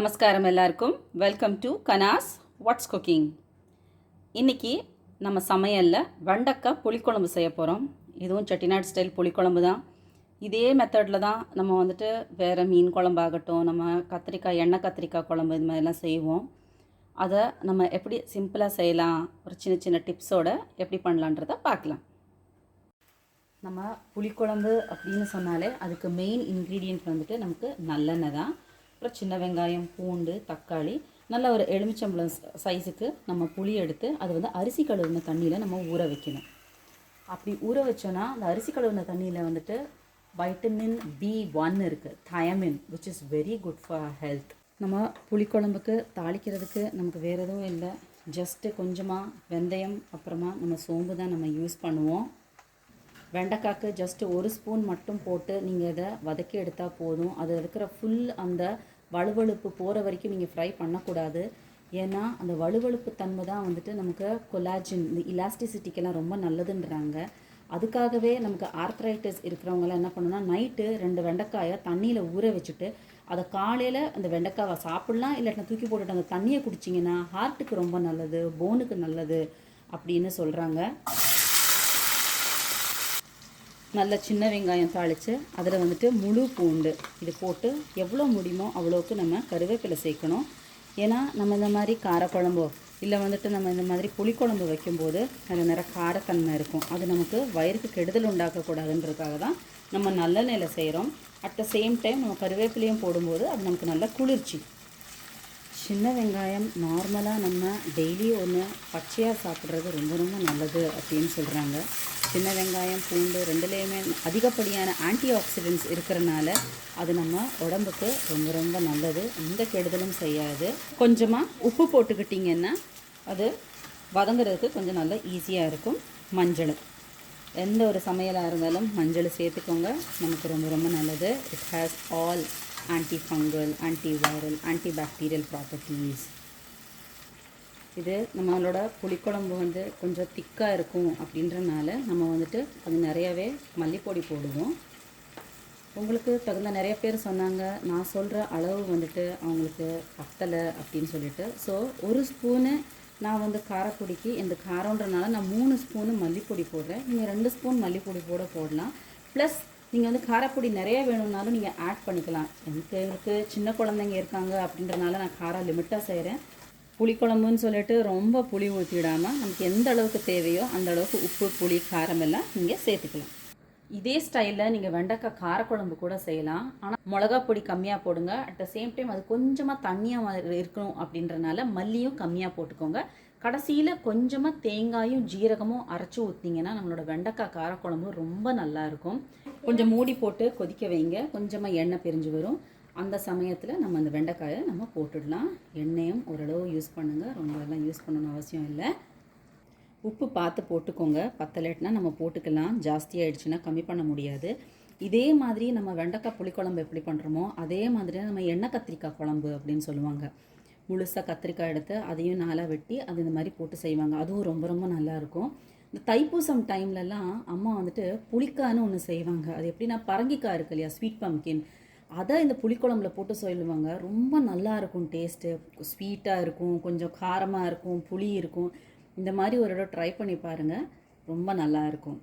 நமஸ்காரம் எல்லாருக்கும். Welcome to Kana's what's cooking. இன்றைக்கி நம்ம சமையலில் வெண்டைக்காய் புளிக்குழம்பு செய்ய போகிறோம். இதுவும் செட்டிநாடு ஸ்டைல் புளிக்குழம்பு தான். இதே மெத்தடில் தான் நம்ம வந்துட்டு வேறு மீன் குழம்பாகட்டும், நம்ம கத்திரிக்காய் எண்ணெய் கத்திரிக்காய் குழம்பு இது மாதிரிலாம் செய்வோம். அதை நம்ம எப்படி சிம்பிளாக செய்யலாம், ஒரு சின்ன சின்ன டிப்ஸோடு எப்படி பண்ணலான்றதை பார்க்கலாம். நம்ம புளிக்குழம்பு அப்படின்னு சொன்னாலே அதுக்கு மெயின் இன்க்ரீடியன்ட் வந்துட்டு நமக்கு நல்லெண்ணெய் தான். அப்புறம் சின்ன வெங்காயம், பூண்டு, தக்காளி, நல்ல ஒரு எலுமிச்சம்பழம் சைஸுக்கு நம்ம புளி எடுத்து அது வந்து அரிசி கழுவின தண்ணியில் நம்ம ஊற வைக்கணும். அப்படி ஊற வச்சோன்னா அந்த அரிசி கழுவின தண்ணியில் வந்துட்டு வைட்டமின் B1 இருக்குது, thiamine, which is very good for health. நம்ம புளிக்குழம்புக்கு தாளிக்கிறதுக்கு நமக்கு வேறு எதுவும் இல்லை, ஜஸ்ட்டு கொஞ்சமாக வெந்தயம் அப்புறமா நம்ம சோம்பு தான் நம்ம யூஸ் பண்ணுவோம். வெண்டைக்காய்க்கு ஜஸ்ட்டு 1 ஸ்பூன் மட்டும் போட்டு நீங்கள் இதை வதக்கி எடுத்தால் போதும். அது இருக்கிற ஃபுல் அந்த வழுவழுப்பு போகிற வரைக்கும் நீங்கள் ஃப்ரை பண்ணக்கூடாது. ஏன்னா அந்த வழுவழுப்பு தன்மை தான் வந்துட்டு நமக்கு கொலாஜின், இந்த இலாஸ்டிசிட்டிக்கெல்லாம் ரொம்ப நல்லதுன்றாங்க. அதுக்காகவே நமக்கு ஆர்த்ரைட்டிஸ் இருக்கிறவங்களாம் என்ன பண்ணுன்னா, நைட்டு 2 வெண்டைக்காயை தண்ணியில் ஊற வச்சுட்டு அதை காலையில் அந்த வெண்டைக்காவை சாப்பிட்லாம், இல்லாட்டினா தூக்கி போட்டுட்டு அந்த தண்ணியை குடிச்சிங்கன்னா ஹார்ட்டுக்கு ரொம்ப நல்லது, போனுக்கு நல்லது அப்படின்னு சொல்கிறாங்க. நல்ல சின்ன வெங்காயம் தாளித்து அதில் வந்துட்டு முழு பூண்டு இது போட்டு எவ்வளோ முடியுமோ அவ்வளோக்கு நம்ம கருவேப்பிலை சேர்க்கணும். ஏன்னா நம்ம இந்த மாதிரி காரக்குழம்போ இல்லை வந்துட்டு நம்ம இந்த மாதிரி புளிக்குழம்பு வைக்கும்போது அதில் நிறைய காரத்தன்மை இருக்கும். அது நமக்கு வயிறுக்கு கெடுதல் உண்டாக்கக்கூடாதுன்றதுக்காக தான் நம்ம நல்லெண்ணெயில் செய்கிறோம். அட் த சேம் டைம் நம்ம கருவேப்பிலையும் போடும்போது அது நமக்கு நல்ல குளிர்ச்சி. சின்ன வெங்காயம் நார்மலாக நம்ம டெய்லி ஒன்று பச்சையாக சாப்பிட்றது ரொம்ப ரொம்ப நல்லது அப்படின்னு சொல்கிறாங்க. சின்ன வெங்காயம், பூண்டு ரெண்டுலேயுமே அதிகப்படியான ஆன்டி ஆக்சிடென்ட்ஸ் இருக்கிறனால அது நம்ம உடம்புக்கு ரொம்ப ரொம்ப நல்லது, எந்த கெடுதலும் செய்யாது. கொஞ்சமாக உப்பு போட்டுக்கிட்டிங்கன்னா அது வதங்குறதுக்கு கொஞ்சம் நல்லா ஈஸியாக இருக்கும். மஞ்சள், எந்த ஒரு சமையலாக இருந்தாலும் மஞ்சள் சேர்த்துக்கோங்க, நமக்கு ரொம்ப ரொம்ப நல்லது. It has all antifungal, antiviral, antibacterial properties. இது நம்மளோட புளிக்குழம்பு வந்து கொஞ்சம் திக்காக இருக்கும் அப்படின்றனால நம்ம வந்துட்டு அது நிறையவே மல்லிப்பொடி போடுவோம். உங்களுக்கு தகுந்த நிறைய பேர் சொன்னாங்க, நான் சொல்கிற அளவு வந்துட்டு அவங்களுக்கு பத்தலை அப்படின்னு சொல்லிட்டு. ஸோ 1 ஸ்பூனு நான் வந்து காரப்பொடிக்கு இந்த காரன்றனால நான் 3 ஸ்பூனு மல்லிப்பொடி போடுறேன். நீங்கள் 2 ஸ்பூன் மல்லிப்பொடி போடலாம். ப்ளஸ் நீங்கள் வந்து காரப்பொடி நிறைய வேணும்னாலும் நீங்கள் ஆட் பண்ணிக்கலாம். எனக்கு சின்ன குழந்தைங்க இருக்காங்க அப்படின்றனால நான் காரம் லிமிட்டாக செய்கிறேன். புளிக்குழம்புன்னு சொல்லிட்டு ரொம்ப புளி ஊற்றிடாமல் நமக்கு எந்த அளவுக்கு தேவையோ அந்த அளவுக்கு உப்பு, புளி, காரம் எல்லாம் நீங்கள் சேர்த்துக்கலாம். இதே ஸ்டைலில் நீங்கள் வெண்டைக்காய் காரக்குழம்பு கூட செய்யலாம். ஆனால் மிளகா பொடி கம்மியாக போடுங்க. அட் த சேம் டைம் அது கொஞ்சமாக தண்ணியாக இருக்கணும் அப்படின்றனால மல்லியும் கம்மியாக போட்டுக்கோங்க. கடைசியில் கொஞ்சமாக தேங்காயும் ஜீரகமும் அரைச்சி ஊற்றிங்கன்னா நம்மளோட வெண்டைக்காய் காரக்குழம்பு ரொம்ப நல்லாயிருக்கும். கொஞ்சம் மூடி போட்டு கொதிக்க வைங்க, கொஞ்சமாக எண்ணெய் பிரிஞ்சு வரும். அந்த சமயத்தில் நம்ம அந்த வெண்டைக்காயை நம்ம போட்டுடலாம். எண்ணெயும் ஓரளவு யூஸ் பண்ணுங்கள், ரொம்ப எல்லாம் யூஸ் பண்ணணும்னு அவசியம் இல்லை. உப்பு பார்த்து போட்டுக்கோங்க, பத்தலைட்னா நம்ம போட்டுக்கலாம், ஜாஸ்தி ஆகிடுச்சுன்னா கம்மி பண்ண முடியாது. இதே மாதிரி நம்ம வெண்டைக்காய் புளிக்குழம்பு எப்படி பண்ணுறோமோ அதே மாதிரி நம்ம எண்ணெய் கத்திரிக்காய் குழம்பு அப்படின்னு சொல்லுவாங்க. முழுசாக கத்திரிக்காய் எடுத்து அதையும் நாளாக வெட்டி அது இந்த மாதிரி போட்டு செய்வாங்க. அதுவும் ரொம்ப ரொம்ப நல்லாயிருக்கும். இந்த தைப்பூசம் டைம்லலாம் அம்மா வந்துட்டு புளிக்கான்னு ஒன்று செய்வாங்க. அது எப்படின்னா பரங்கிக்காய் இருக்கு இல்லையா, ஸ்வீட் பம்கின், அதை இந்த புளிக்குழம்புல போட்டு சொல்லுவாங்க. ரொம்ப நல்லாயிருக்கும், டேஸ்ட்டு ஸ்வீட்டாக இருக்கும், கொஞ்சம் காரமாக இருக்கும், புளி இருக்கும். இந்த மாதிரி ஒரு இடம் ட்ரை பண்ணி பாருங்கள், ரொம்ப நல்லாயிருக்கும்.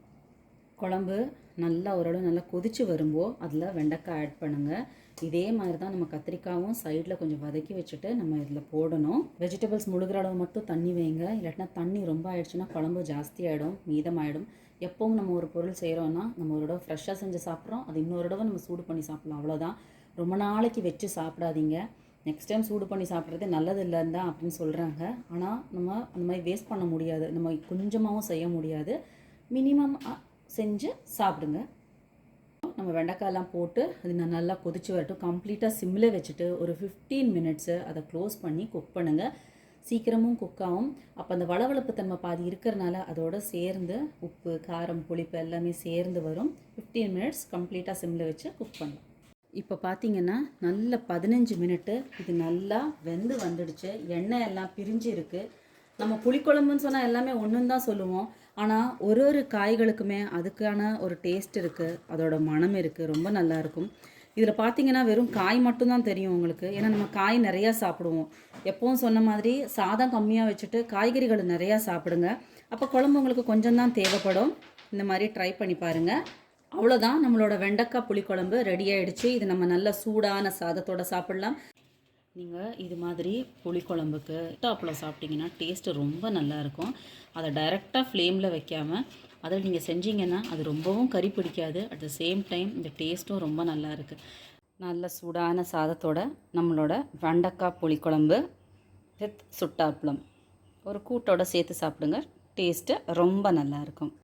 குழம்பு நல்லா ஓரளவு நல்லா கொதித்து வரும்போது அதில் வெண்டைக்காய் ஆட் பண்ணுங்கள். இதே மாதிரி தான் நம்ம கத்திரிக்காயும் சைடில் கொஞ்சம் வதக்கி வச்சுட்டு நம்ம இதில் போடணும். வெஜிடபிள்ஸ் முழுகிற அளவு மட்டும் தண்ணி வைங்க, இல்லாட்டினா தண்ணி ரொம்ப ஆயிடுச்சுன்னா குழம்பு ஜாஸ்தி ஆகிடும், மீதமாகிடும். எப்பவும் நம்ம ஒரு பொருள் செய்கிறோன்னா நம்ம ஒரு தடவை ஃப்ரெஷ்ஷாக செஞ்சு சாப்பிட்றோம், அது இன்னொரு தடவை நம்ம சூடு பண்ணி சாப்பிட்லாம், அவ்வளோதான். ரொம்ப நாளைக்கு வச்சு சாப்பிடாதீங்க. நெக்ஸ்ட் டைம் சூடு பண்ணி சாப்பிட்றது நல்லது இல்லைன்னு தான் அப்படின்னு சொல்கிறாங்க. ஆனால் நம்ம அந்த மாதிரி வேஸ்ட் பண்ண முடியாது, நம்ம கொஞ்சமாகவும் செய்ய முடியாது, மினிமம் செஞ்சு சாப்பிடுங்க. நம்ம வெண்டைக்காயெல்லாம் போட்டு அது நல்லா கொதிச்சு வரட்டும். கம்ப்ளீட்டாக சிம்மில் வச்சுட்டு ஒரு 15 மினிட்ஸு அதை க்ளோஸ் பண்ணி குக் பண்ணுங்கள். சீக்கிரமும் குக்காகும். அப்போ அந்த வளவளப்பு தன்மை பாதி இருக்கிறனால அதோடு சேர்ந்து உப்பு, காரம், புளிப்பு எல்லாமே சேர்ந்து வரும். 15 மினிட்ஸ் கம்ப்ளீட்டாக சிம்மில் வச்சு குக் பண்ணலாம். இப்போ பார்த்தீங்கன்னா நல்ல 15 மினிட்டு இது நல்லா வெந்து வந்துடுச்சு, எண்ணெய் எல்லாம் பிரிஞ்சு இருக்குது. நம்ம புளிக்குழம்புன்னு சொன்னால் எல்லாமே ஒன்றுன்னு தான் சொல்லுவோம், ஆனால் ஒரு காய்களுக்குமே அதுக்கான ஒரு டேஸ்ட் இருக்குது, அதோட மனம் இருக்குது, ரொம்ப நல்லாயிருக்கும். இதில் பார்த்தீங்கன்னா வெறும் காய் மட்டும்தான் தெரியும் உங்களுக்கு. ஏன்னா நம்ம காய் நிறையா சாப்பிடுவோம். எப்பவும் சொன்ன மாதிரி சாதம் கம்மியாக வச்சுட்டு காய்கறிகள் நிறையா சாப்பிடுங்க. அப்போ குழம்பு உங்களுக்கு கொஞ்சம் தான் தேவைப்படும். இந்த மாதிரி ட்ரை பண்ணி பாருங்கள். அவ்வளோதான், நம்மளோட வெண்டைக்காய் புளிக்குழம்பு ரெடி ஆகிடுச்சு. இது நம்ம நல்ல சூடான சாதத்தோடு சாப்பிட்லாம். நீங்கள் இது மாதிரி புளிக்குழம்புக்கு அப்பளம் சாப்பிட்டிங்கன்னா டேஸ்ட்டு ரொம்ப நல்லாயிருக்கும். அதை டைரெக்டாக ஃப்ளேமில் வைக்காமல் அதில் நீங்கள் செஞ்சீங்கன்னா அது ரொம்பவும் கறி பிடிக்காது. அட் த சேம் டைம் இந்த டேஸ்ட்டும் ரொம்ப நல்லா இருக்குது. நல்ல சூடான சாதத்தோட நம்மளோட வெண்டைக்காய் புளிக்குழம்பு வித் சுட்டாப்பளம் ஒரு கூட்டோட சேர்த்து சாப்பிடுங்க. டேஸ்ட்டு ரொம்ப நல்லாயிருக்கும்.